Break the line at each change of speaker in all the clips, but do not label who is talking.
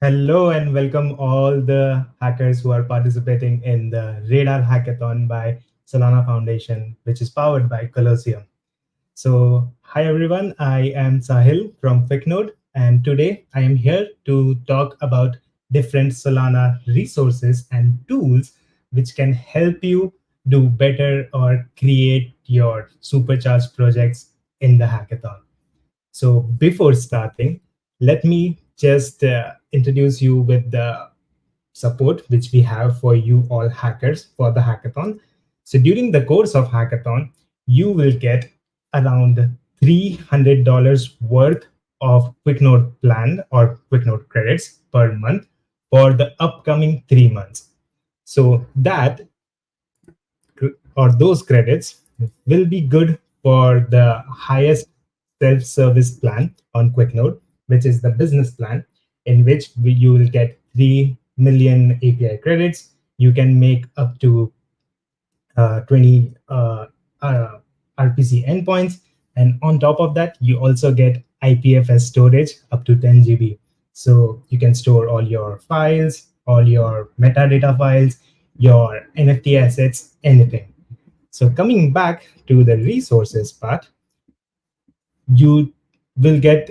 Hello and welcome all the hackers who are participating in the Radar Hackathon by Solana Foundation, which is powered by Colosseum. So, hi everyone, I am Sahil from QuickNode, and today I am here to talk about different Solana resources and tools which can help you do better or create your supercharged projects in the hackathon. So before starting, let me just introduce you with the support which we have for you all hackers for the hackathon. So during the course of hackathon, you will get around $300 worth of QuickNode plan or QuickNode credits per month for the upcoming 3 months. So that or those credits will be good for the highest self-service plan on QuickNode, which is the business plan, in which you will get 3 million API credits. You can make up to 20 RPC endpoints. And on top of that, you also get IPFS storage up to 10 GB. So you can store all your files, all your metadata files, your NFT assets, anything. So coming back to the resources part, you will get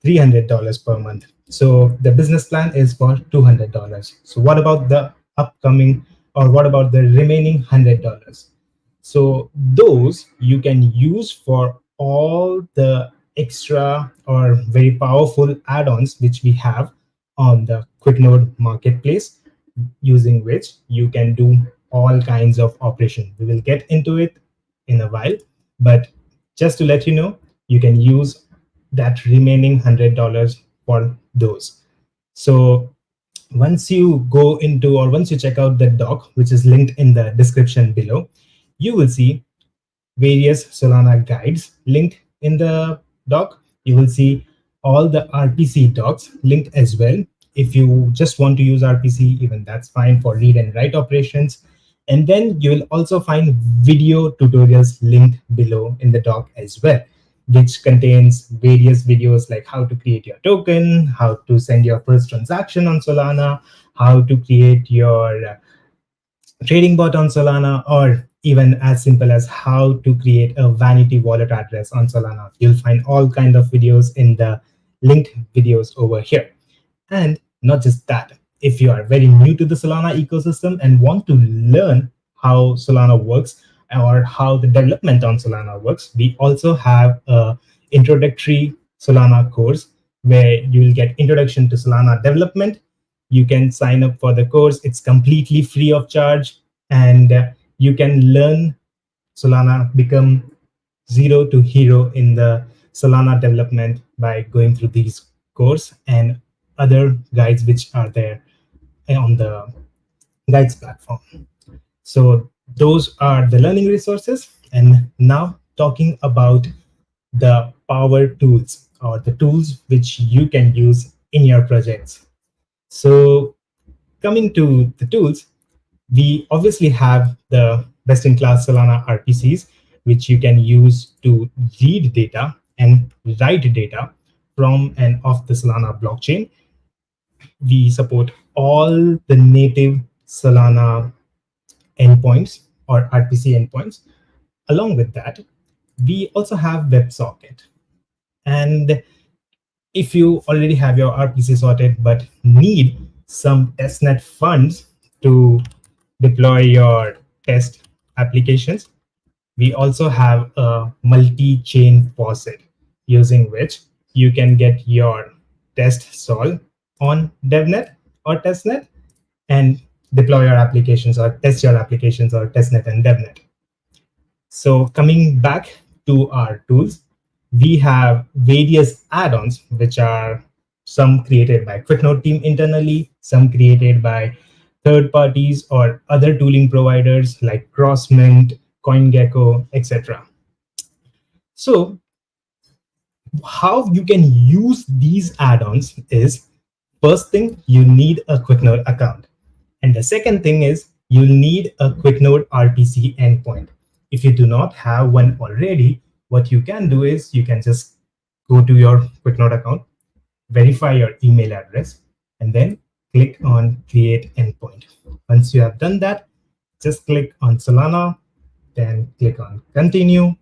$300 per month. So the business plan is for $200. So what about the upcoming, or what about the remaining $100? So those you can use for all the extra or very powerful add-ons which we have on the QuickNode marketplace, using which you can do all kinds of operation. We will get into it in a while, but just to let you know, you can use that remaining $100 for those. So once you go into, or once you check out the doc, which is linked in the description below, you will see various Solana guides linked in the doc. You will see all the RPC docs linked as well. If you just want to use RPC, even that's fine for read and write operations. And then you will also find video tutorials linked below in the doc as well, which contains various videos like how to create your token, how to send your first transaction on Solana, how to create your trading bot on Solana, or even as simple as how to create a vanity wallet address on Solana. You'll find all kind of videos in the linked videos over here. And not just that, if you are very new to the Solana ecosystem and want to learn how Solana works or how the development on Solana works, we also have a introductory Solana course where you will get introduction to Solana development. You can sign up for the course. It's completely free of charge, and you can learn Solana, become zero to hero in the Solana development by going through these course and other guides which are there on the guides platform. So those are the learning resources. And now talking about the power tools, or the tools which you can use in your projects. So coming to the tools, we obviously have the best-in-class Solana RPCs, which you can use to read data and write data from and off the Solana blockchain. We support all the native Solana endpoints or RPC endpoints. Along with that, we also have WebSocket. And if you already have your RPC sorted but need some testnet funds to deploy your test applications, we also have a multi-chain faucet, using which you can get your test solved on DevNet or testnet and deploy your applications or test your applications or testnet and DevNet. So coming back to our tools, we have various add-ons, which are some created by QuickNode team internally, some created by third parties or other tooling providers like Crossmint, CoinGecko, etc. So how you can use these add-ons is, first thing, you need a QuickNode account. And the second thing is you'll need a QuickNode RPC endpoint. If you do not have one already, what you can do is you can just go to your QuickNode account, verify your email address, and then click on create endpoint. Once you have done that, just click on Solana, then click on continue.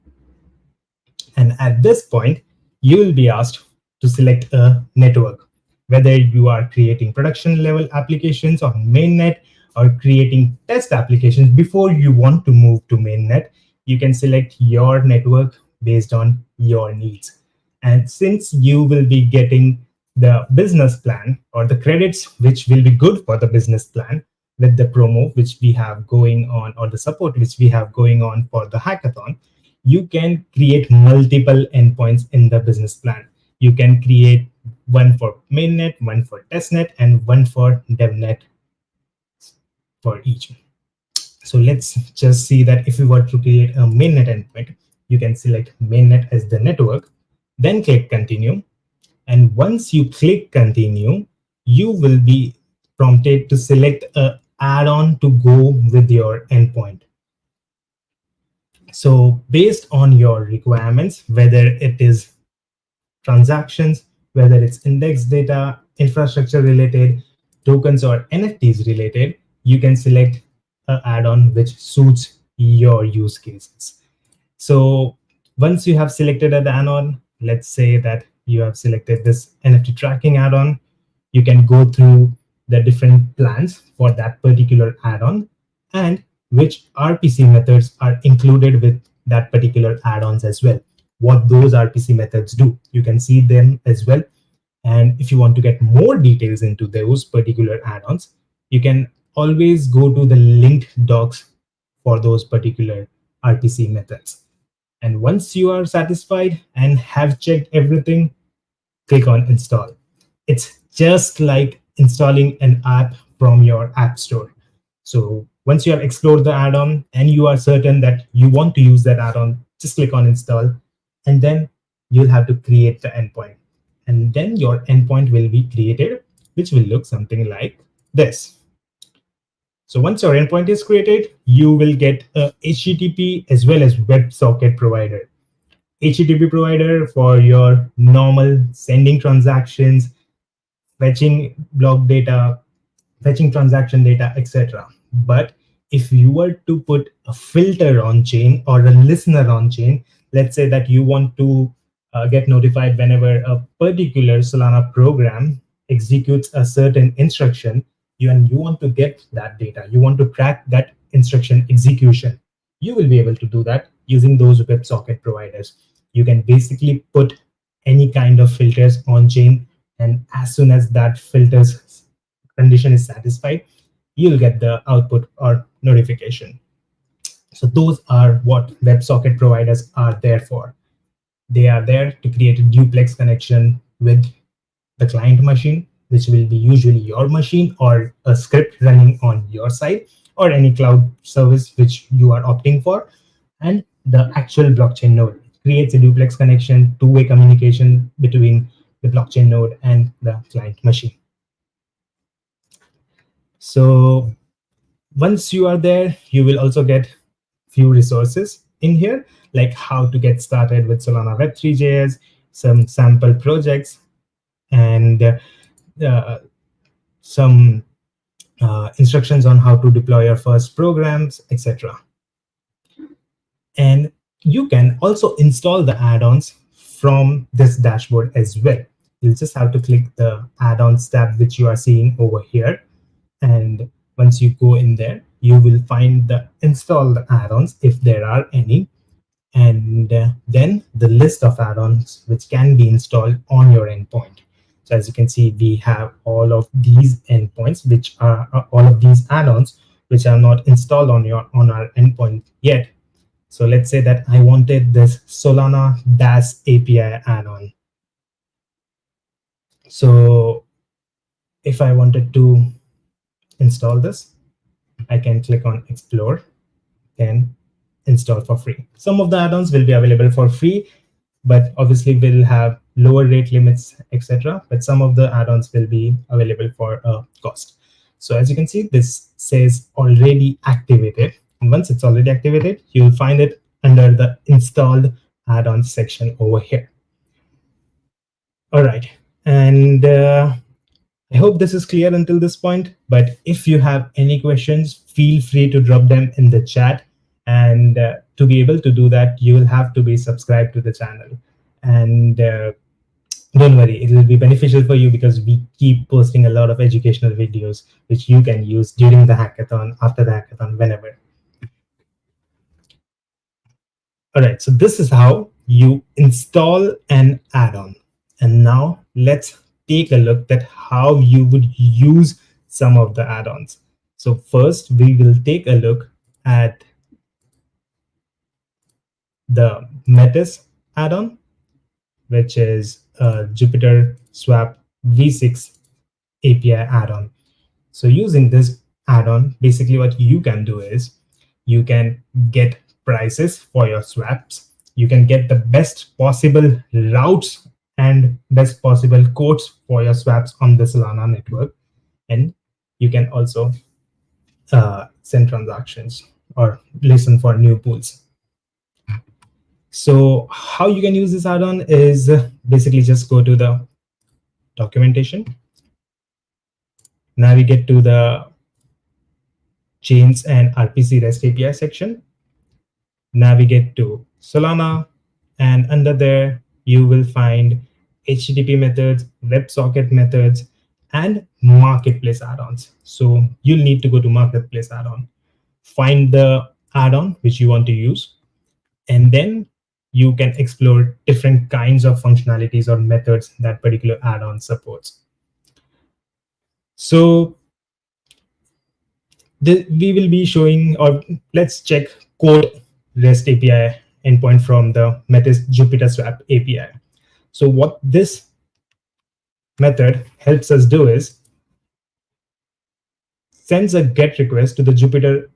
And at this point, you will be asked to select a network, whether you are creating production level applications on mainnet or creating test applications before you want to move to mainnet. You can select your network based on your needs. And since you will be getting the business plan or the credits, which will be good for the business plan with the promo which we have going on or the support which we have going on for the hackathon, you can create multiple endpoints in the business plan. You can create one for mainnet, one for testnet, and one for devnet for each. So let's just see that if we were to create a mainnet endpoint, you can select mainnet as the network, then click continue. And once you click continue, you will be prompted to select a add-on to go with your endpoint. So based on your requirements, whether it is transactions, whether it's index data, infrastructure related, tokens, or NFTs related, you can select an add-on which suits your use cases. So once you have selected an add-on, let's say that you have selected this NFT tracking add-on, you can go through the different plans for that particular add-on and which RPC methods are included with that particular add-ons as well. What those RPC methods do, you can see them as well. And if you want to get more details into those particular add-ons, you can always go to the linked docs for those particular RPC methods. And once you are satisfied and have checked everything, click on install. It's just like installing an app from your app store. So once you have explored the add-on and you are certain that you want to use that add-on, just click on install, and then you'll have to create the endpoint. And then your endpoint will be created, which will look something like this. So once your endpoint is created, you will get a HTTP as well as WebSocket provider. HTTP provider for your normal sending transactions, fetching block data, fetching transaction data, etc. But if you were to put a filter on chain or a listener on chain, let's say that you want to get notified whenever a particular Solana program executes a certain instruction, and you want to get that data, you want to track that instruction execution, you will be able to do that using those WebSocket providers. You can basically put any kind of filters on chain, and as soon as that filters condition is satisfied, you'll get the output or notification. So those are what WebSocket providers are there for. They are there to create a duplex connection with the client machine, which will be usually your machine or a script running on your side or any cloud service which you are opting for, and the actual blockchain node. It creates a duplex connection, two-way communication between the blockchain node and the client machine. So once you are there, you will also get few resources in here, like how to get started with Solana Web3.js, some sample projects, and some instructions on how to deploy your first programs, etc. And you can also install the add-ons from this dashboard as well. You'll just have to click the add-ons tab, which you are seeing over here. And once you go in there, you will find the installed add-ons if there are any, and then the list of add-ons which can be installed on your endpoint. So as you can see, we have all of these endpoints, which are all of these add-ons which are not installed on our endpoint yet. So let's say that I wanted this Solana DAS API add-on. So if I wanted to install this, I can click on explore, then install for free. Some of the add-ons will be available for free, but obviously will have lower rate limits, etc. But some of the add-ons will be available for a cost. So as you can see, this says already activated. And once it's already activated, you'll find it under the installed add-ons section over here. All right, and I I hope this is clear until this point, but if you have any questions, feel free to drop them in the chat. And to be able to do that, you will have to be subscribed to the channel. And don't worry, it will be beneficial for you because we keep posting a lot of educational videos which you can use during the hackathon, after the hackathon, whenever. All right, so this is how you install an add-on. And now let's take a look at how you would use some of the add-ons. So first, we will take a look at the Metis add-on, which is a Jupyter Swap V6 API add-on. So using this add-on, basically what you can do is you can get prices for your swaps. You can get the best possible routes and best possible quotes for your swaps on the Solana network. And you can also send transactions or listen for new pools. So how you can use this add-on is basically just go to the documentation, navigate to the chains and RPC REST API section, navigate to Solana, and under there you will find HTTP methods, WebSocket methods, and marketplace add-ons. So you'll need to go to marketplace add-on, find the add-on which you want to use, and then you can explore different kinds of functionalities or methods that particular add-on supports. So we will be showing, or let's check code REST API endpoint from the Metis Jupyter Swap API. So what this method helps us do is sends a GET request to the Jupyter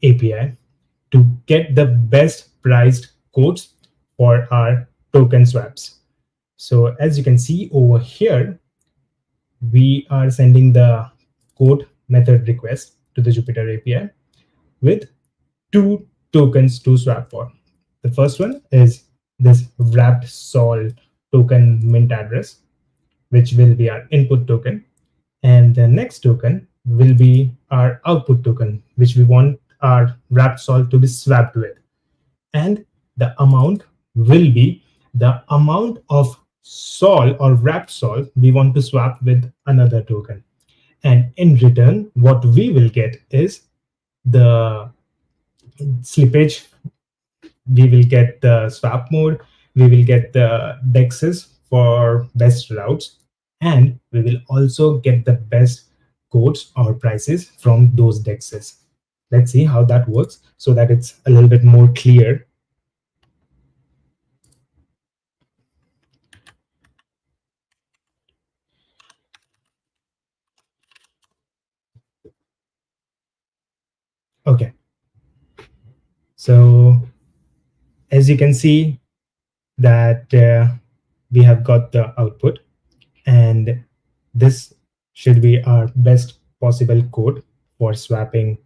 API to get the best priced quotes for our token swaps. So as you can see over here, we are sending the quote method request to the Jupyter API with two tokens to swap for. The first one is this wrapped sol token mint address, which will be our input token. And the next token will be our output token, which we want our wrapped sol to be swapped with. And the amount will be the amount of sol or wrapped sol we want to swap with another token. And in return, what we will get is the slippage. We will get the swap mode, we will get the dexes for best routes, and we will also get the best quotes or prices from those dexes. Let's see how that works so that it's a little bit more clear. Okay. So as you can see that we have got the output, and this should be our best possible code for swapping.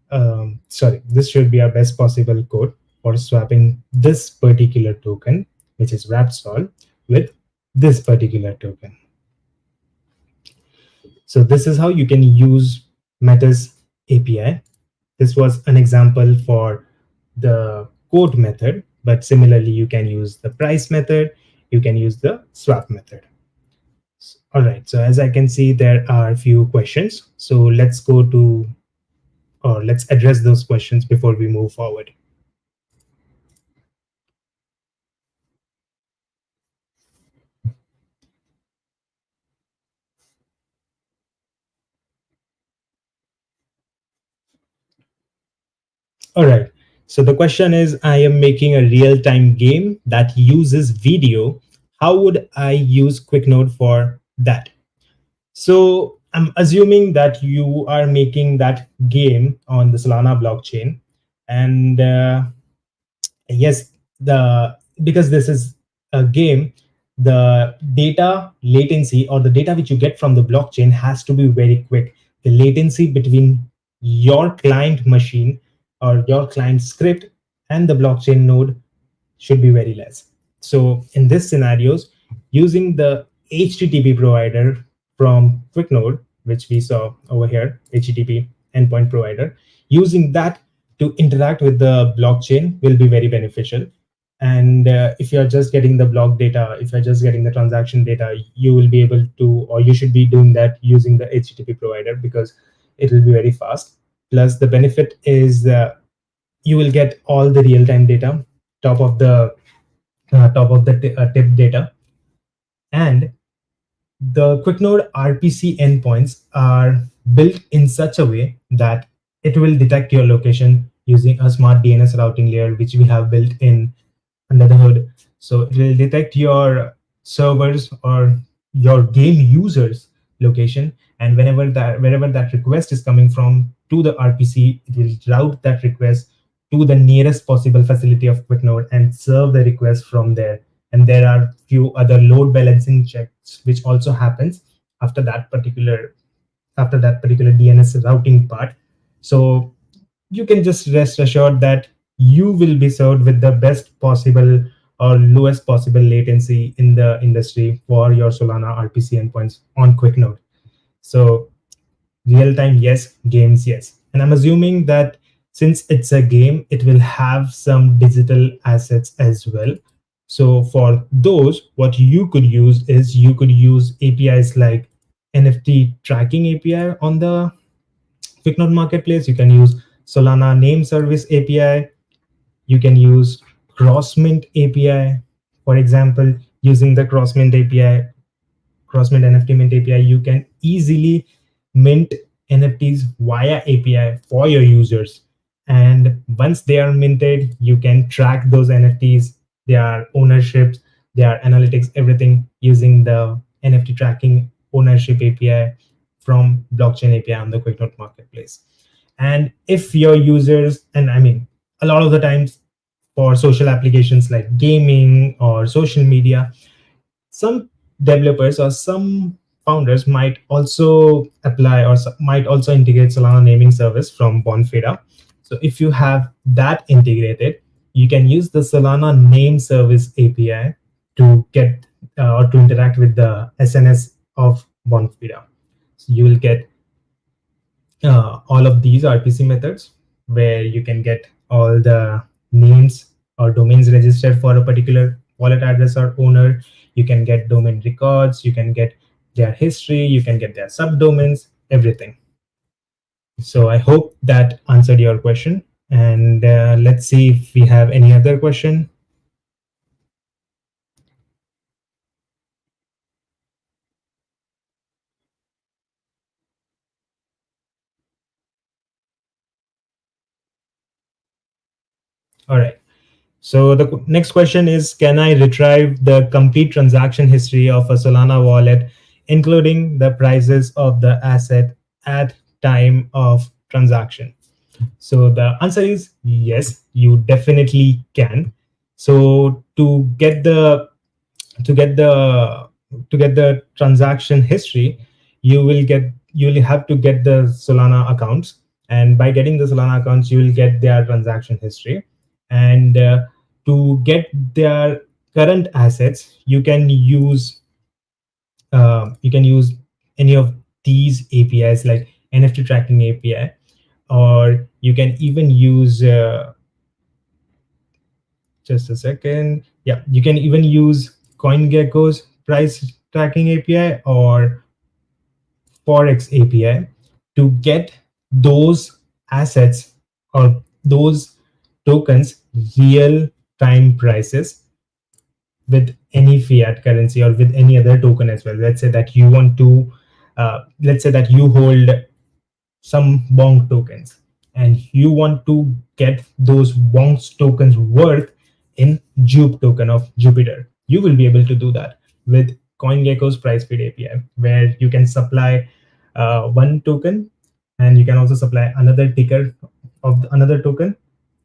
This should be our best possible code for swapping this particular token, which is wrapped sol, with this particular token. So this is how you can use Metis API. This was an example for the quote method, but similarly, you can use the price method, you can use the swap method. All right, so as I can see, there are a few questions. So let's go to, or let's address those questions before we move forward. All right, so the question is, I am making a real-time game that uses video. How would I use QuickNode for that? So I'm assuming that you are making that game on the Solana blockchain. And yes, because this is a game, the data latency or the data which you get from the blockchain has to be very quick. The latency between your client machine or your client script and the blockchain node should be very less. So in this scenarios, using the HTTP provider from QuickNode, which we saw over here, HTTP endpoint provider. Using that to interact with the blockchain will be very beneficial. And if you're just getting the block data, if you're just getting the transaction data, you will be able to, or you should be doing that using the HTTP provider, because it will be very fast. Plus, the benefit is you will get all the real-time data, top of the tip data. And the QuickNode RPC endpoints are built in such a way that it will detect your location using a smart DNS routing layer, which we have built in under the hood. So it will detect your servers or your game users location, and wherever that request is coming from to the RPC, it will route that request to the nearest possible facility of QuickNode and serve the request from there. And there are few other load balancing checks which also happens after that particular DNS routing part. So you can just rest assured that you will be served with the best possible or lowest possible latency in the industry for your Solana RPC endpoints on QuickNode. So real time, yes. Games, yes. And I'm assuming that since it's a game, it will have some digital assets as well. So for those, what you could use is you could use APIs like NFT tracking API on the QuickNode Marketplace. You can use Solana Name Service API. You can use Crossmint API. For example, using the Crossmint API, Crossmint NFT Mint API, you can easily mint NFTs via API for your users. And once they are minted, you can track those NFTs, their ownerships, their analytics, everything using the NFT tracking ownership API from blockchain API on the QuickNote Marketplace. And if your users, and I mean, a lot of the times for social applications like gaming or social media, some developers or some founders might also apply or might also integrate Solana naming service from Bonfida. So if you have that integrated, you can use the Solana name service API to get or to interact with the SNS of Bonfida. So you will get all of these RPC methods where you can get all the names or domains registered for a particular wallet address or owner. You can get domain records, you can get their history, you can get their subdomains, everything. So I hope that answered your question. And let's see if we have any other question. All right. So the next question is, can I retrieve the complete transaction history of a Solana wallet, including the prices of the asset at time of transaction? So the answer is yes, you definitely can. So to get the to get the transaction history, you will have to get the Solana accounts, and by getting the Solana accounts, you will get their transaction history. And to get their current assets, you can use any of these APIs like NFT tracking API, or you can even use just a second. Yeah, you can even use CoinGecko's price tracking API or Forex API to get those assets or those tokens real time prices with any fiat currency or with any other token as well. Let's say that you want to, let's say that you hold some bonk tokens and you want to get those bonk tokens worth in Jupe token of Jupiter. You will be able to do that with CoinGecko's price feed API, where you can supply one token, and you can also supply another ticker of another token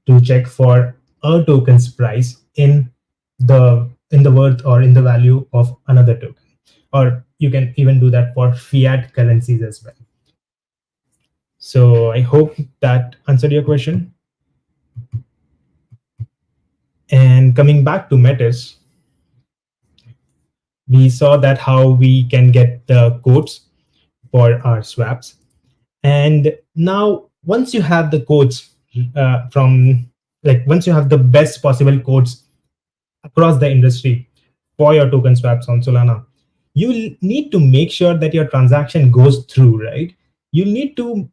to check for a token's price in the worth or in the value of another token. Or you can even do that for fiat currencies as well. So I hope that answered your question. And coming back to Metis, we saw that how we can get the codes for our swaps. And now once you have the codes from like once you have the best possible codes across the industry for your token swaps on Solana, you need to make sure that your transaction goes through, right? You need to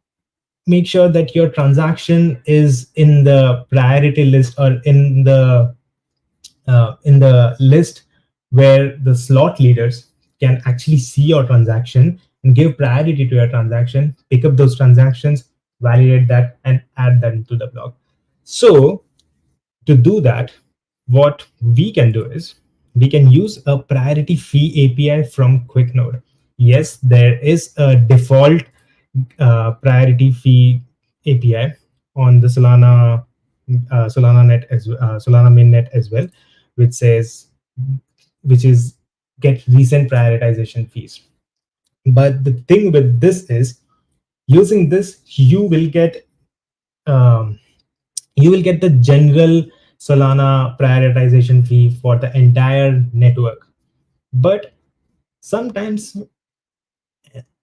make sure that your transaction is in the priority list, or in the list where the slot leaders can actually see your transaction and give priority to your transaction, pick up those transactions, validate that, and add that into the block. So to do that, what we can do is we can use a priority fee API from QuickNode. Yes, there is a default priority fee API on the Solana net Solana mainnet as well, which says which is get recent prioritization fees. But the thing with this is, using this, um, you will get the general Solana prioritization fee for the entire network. But sometimes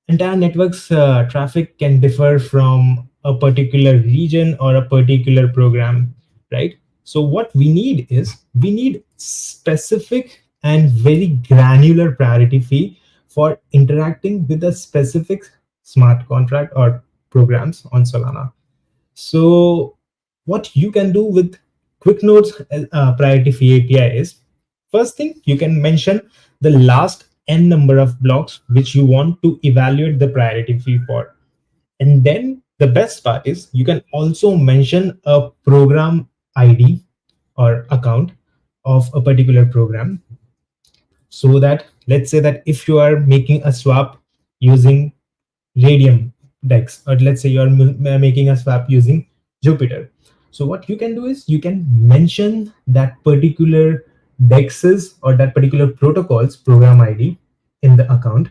entire network's traffic can differ from a particular region or a particular program, right? So what we need is we need specific and very granular priority fee for interacting with a specific smart contract or programs on Solana. So what you can do with QuickNode's priority fee API is, first thing, you can mention the last n number of blocks which you want to evaluate the priority fee for. And then the best part is you can also mention a program ID or account of a particular program, so that let's say that if you are making a swap using Radium DEX, or let's say you're making a swap using Jupiter. So what you can do is you can mention that particular DEX's or that particular protocol's program ID in the account,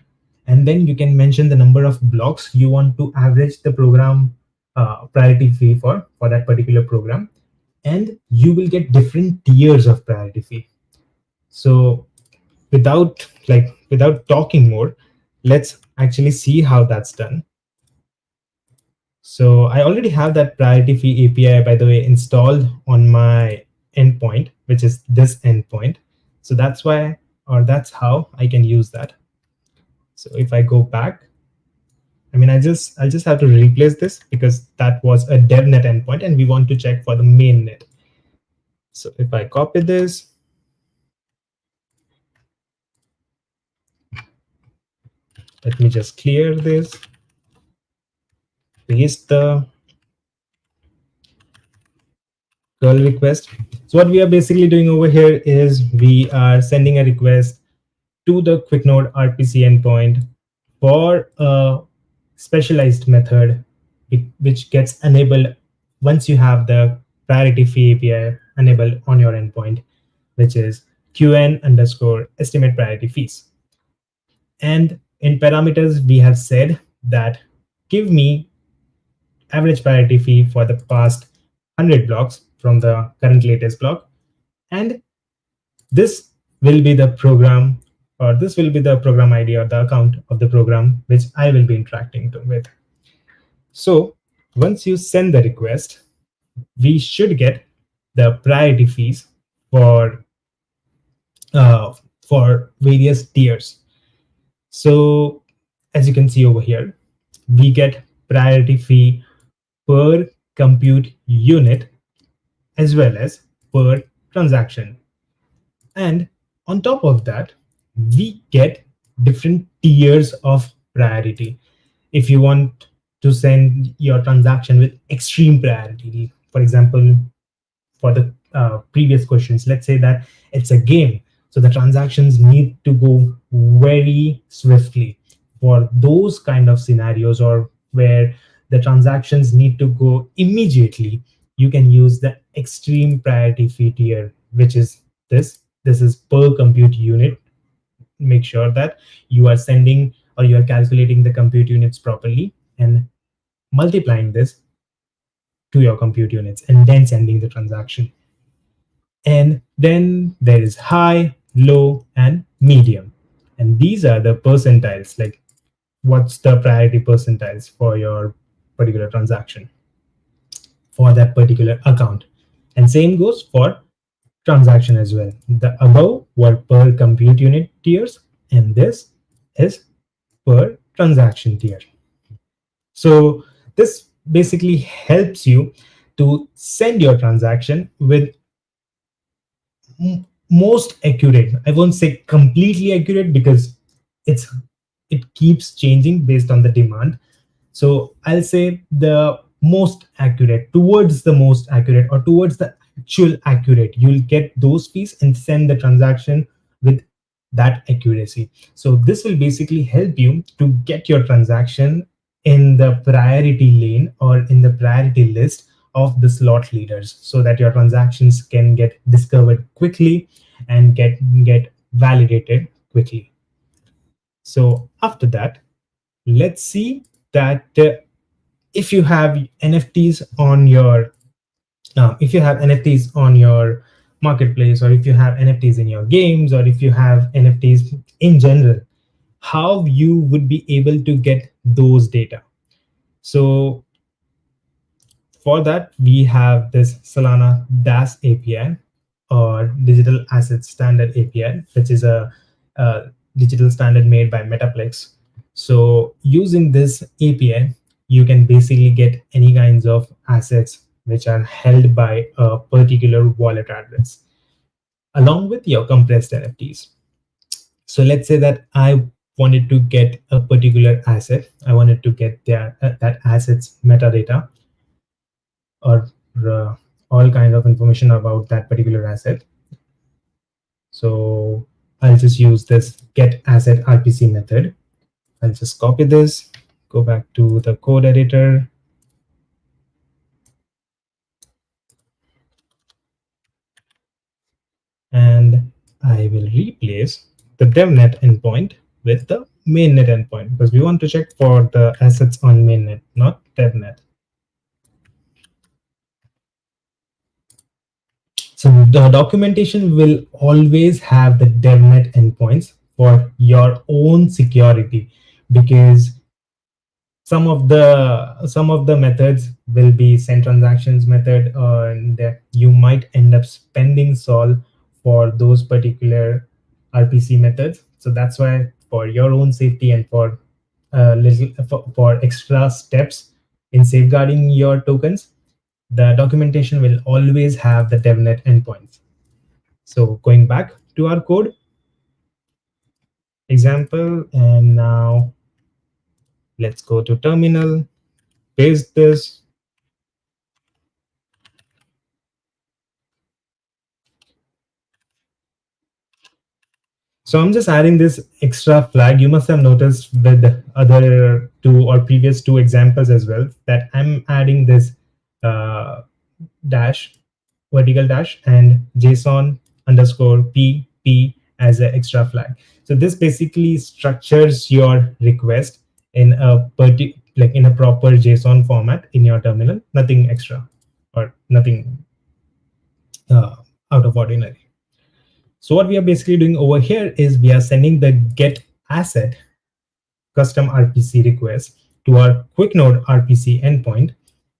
and then you can mention the number of blocks you want to average the program priority fee for that particular program, and you will get different tiers of priority fee. So without talking more, let's actually see how that's done. So I already have that priority fee API, by the way, installed on my endpoint, which is this endpoint. So that's why, or that's how I can use that. So if I go back, I mean, I'll just have to replace this because that was a devnet endpoint and we want to check for the mainnet. So if I copy this, let me just clear this, paste the curl request. So what we are basically doing over here is we are sending a request to the QuickNode RPC endpoint for a specialized method which gets enabled once you have the priority fee API enabled on your endpoint, which is QN underscore estimate priority fees. And in parameters, we have said that give me average priority fee for the past 100 blocks from the current latest block. And this will be the program, or this will be the program ID or the account of the program which I will be interacting with. So once you send the request, we should get the priority fees for various tiers. So as you can see over here, we get priority fee per compute unit as well as per transaction. And on top of that, we get different tiers of priority. If you want to send your transaction with extreme priority, for example, for the previous questions, let's say that it's a game, so the transactions need to go very swiftly. For those kind of scenarios, or where the transactions need to go immediately, you can use the extreme priority fee tier, which is this is per compute unit. Make sure that you are sending, or you are calculating the compute units properly and multiplying this to your compute units and then sending the transaction. And then there is high, low, and medium. And these are the percentiles, like what's the priority percentiles for your particular transaction for that particular account. And same goes for transaction as well. The above were per compute unit tiers, and this is per transaction tier. So this basically helps you to send your transaction with most accurate. I won't say completely accurate because it's it keeps changing based on the demand. So I'll say the most accurate, towards the most accurate, or towards the actual accurate. You'll get those fees and send the transaction with that accuracy. So this will basically help you to get your transaction in the priority lane or in the priority list of the slot leaders, so that your transactions can get discovered quickly and get validated quickly. So after that, let's see that if you have NFTs on your marketplace, or if you have NFTs in your games, or if you have NFTs in general, how you would be able to get those data. So for that, we have this Solana DAS API, or Digital Asset Standard API, which is a digital standard made by Metaplex. So using this API, you can basically get any kinds of assets which are held by a particular wallet address, along with your compressed NFTs. So let's say that I wanted to get a particular asset. I wanted to get that asset's metadata, or all kind of information about that particular asset. So I'll just use this get asset RPC method. I'll just copy this, go back to the code editor, and I will replace the devnet endpoint with the mainnet endpoint, because we want to check for the assets on mainnet, not devnet. So the documentation will always have the devnet endpoints for your own security, because some of the methods will be send transactions method, and you might end up spending sol for those particular RPC methods. So that's why, for your own safety and for for extra steps in safeguarding your tokens, the documentation will always have the devnet endpoints. So going back to our code example, and now let's go to terminal, paste this. So I'm just adding this extra flag. You must have noticed with the other two or previous two examples as well, that I'm adding this uh, dash, vertical dash, and JSON underscore PP as an extra flag. So this basically structures your request in a in a proper JSON format in your terminal. Nothing extra or nothing uh, out of ordinary. So what we are basically doing over here is we are sending the get asset custom RPC request to our QuickNode RPC endpoint,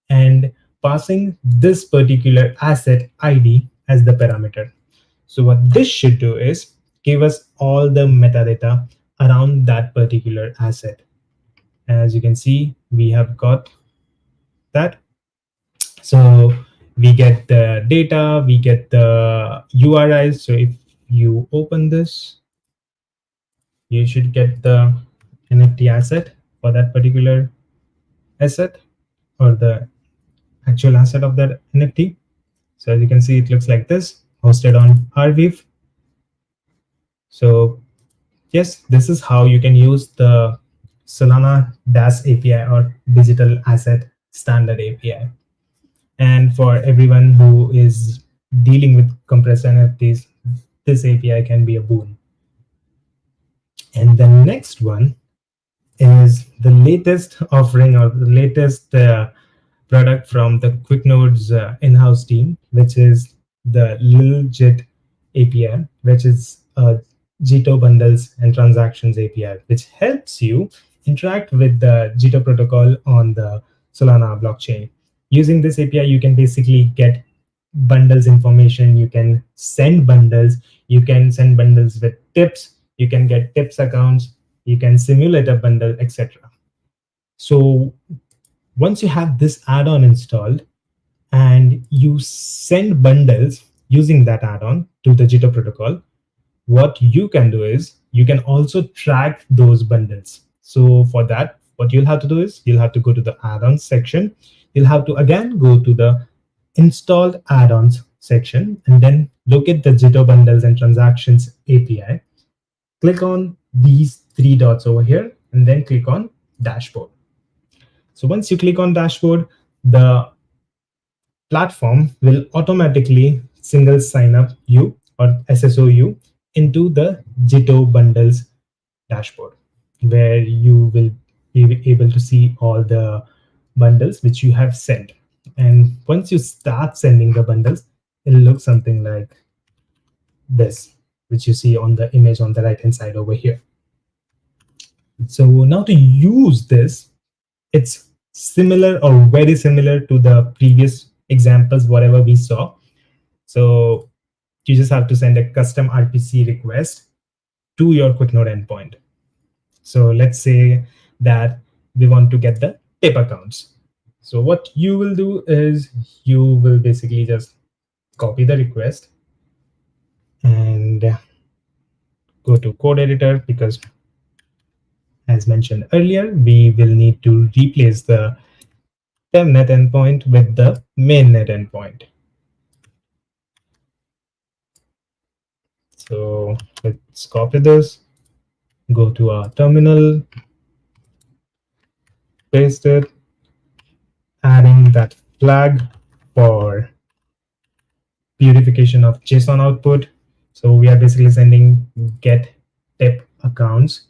and passing this particular asset ID as the parameter. So what this should do is give us all the metadata around that particular asset. As you can see, we have got that. So we get the data, we get the URIs. So if you open this, you should get the NFT asset for that particular asset, or the actual asset of that NFT. So as you can see, it looks like this, hosted on Arweave. So yes, this is how you can use the Solana DAS API, or Digital Asset Standard API. And for everyone who is dealing with compressed NFTs, this API can be a boon. And the next one is the latest offering, or the latest product from the QuickNode's in-house team, which is the Lil API, which is a Jitter bundles and transactions API, which helps you interact with the Jitter protocol on the Solana blockchain. Using this API, you can basically get bundles information. You can send bundles. You can send bundles with tips. You can get tips accounts. You can simulate a bundle, etc. So once you have this add-on installed and you send bundles using that add-on to the Jitter protocol, what you can do is you can also track those bundles. So for that, what you'll have to do is you'll have to go to the add-ons section. You'll have to again go to the installed add-ons section and then locate the Jitter bundles and transactions API. Click on these three dots over here and then click on dashboard. So once you click on dashboard, the platform will automatically single sign up you or SSO you into the Jitter bundles dashboard, where you will be able to see all the bundles which you have sent. And once you start sending the bundles, it'll look something like this, which you see on the image on the right hand side over here. So now to use this, it's similar or very similar to the previous examples, whatever we saw. So you just have to send a custom RPC request to your QuickNode endpoint. So let's say that we want to get the tip accounts. So what you will do is you will basically just copy the request and go to code editor, because as mentioned earlier, we will need to replace the temnet endpoint with the mainnet endpoint. So let's copy this, go to our terminal, paste it, adding that flag for purification of JSON output. So we are basically sending get tip accounts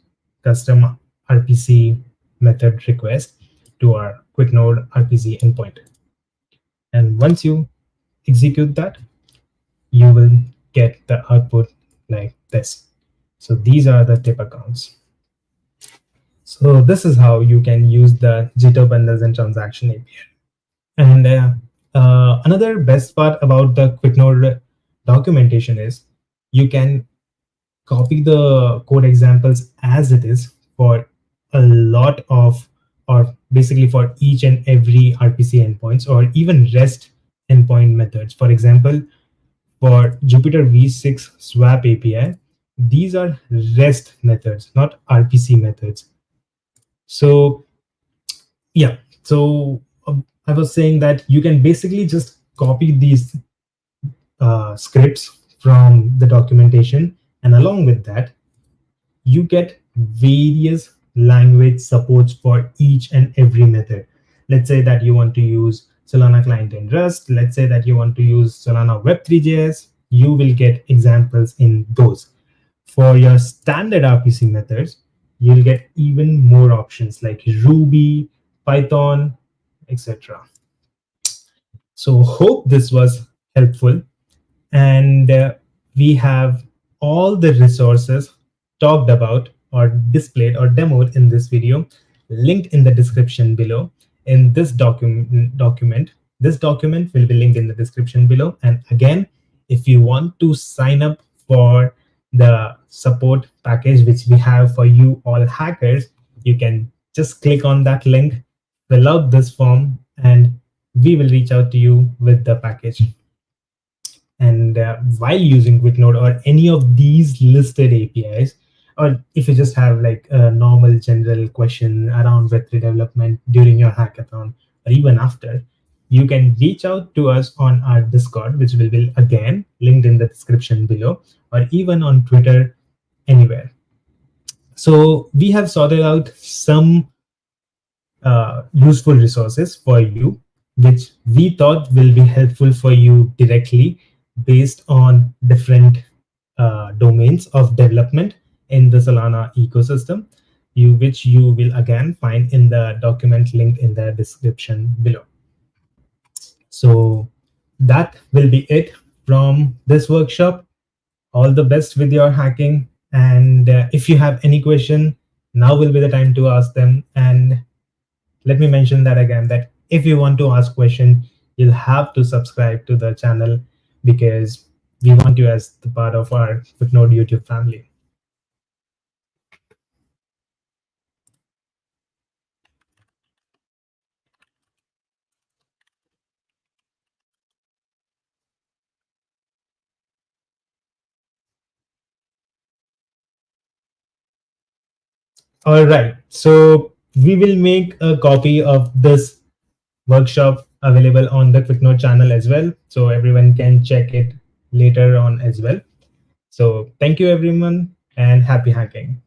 custom RPC method request to our QuickNode RPC endpoint. And once you execute that, you will get the output like this. So these are the tip accounts. So this is how you can use the Jitter bundles and transaction API. And another best part about the QuickNode documentation is you can copy the code examples as it is for a lot of, or basically for each and every RPC endpoints or even REST endpoint methods. For example, for Jupyter V6 swap API, these are REST methods, not RPC methods. So yeah, so I was saying that you can basically just copy these scripts from the documentation, and along with that, you get various language supports for each and every method. Let's say that you want to use Solana client in Rust. Let's say that you want to use Solana Web3.js. You will get examples in those. For your standard RPC methods, you'll get even more options like Ruby, Python, etc. So hope this was helpful. And we have all the resources talked about or displayed or demoed in this video linked in the description below. In this document, this document will be linked in the description below. And again, if you want to sign up for the support package which we have for you all hackers, you can just click on that link, fill out this form, and we will reach out to you with the package. And while using QuickNode or any of these listed APIs, or if you just have like a normal general question around Web3 development during your hackathon or even after, you can reach out to us on our Discord, which will be again linked in the description below, or even on Twitter, anywhere. So we have sorted out some useful resources for you, which we thought will be helpful for you directly based on different domains of development in the Solana ecosystem, which you will again find in the document linked in the description below. So that will be it from this workshop. All the best with your hacking, And if you have any question, now will be the time to ask them. And let me mention that again, that if you want to ask question, you'll have to subscribe to the channel, because we want you as the part of our QuickNode YouTube family. All right, so we will make a copy of this workshop available on the QuickNode channel as well, so everyone can check it later on as well. So thank you everyone, and happy hacking.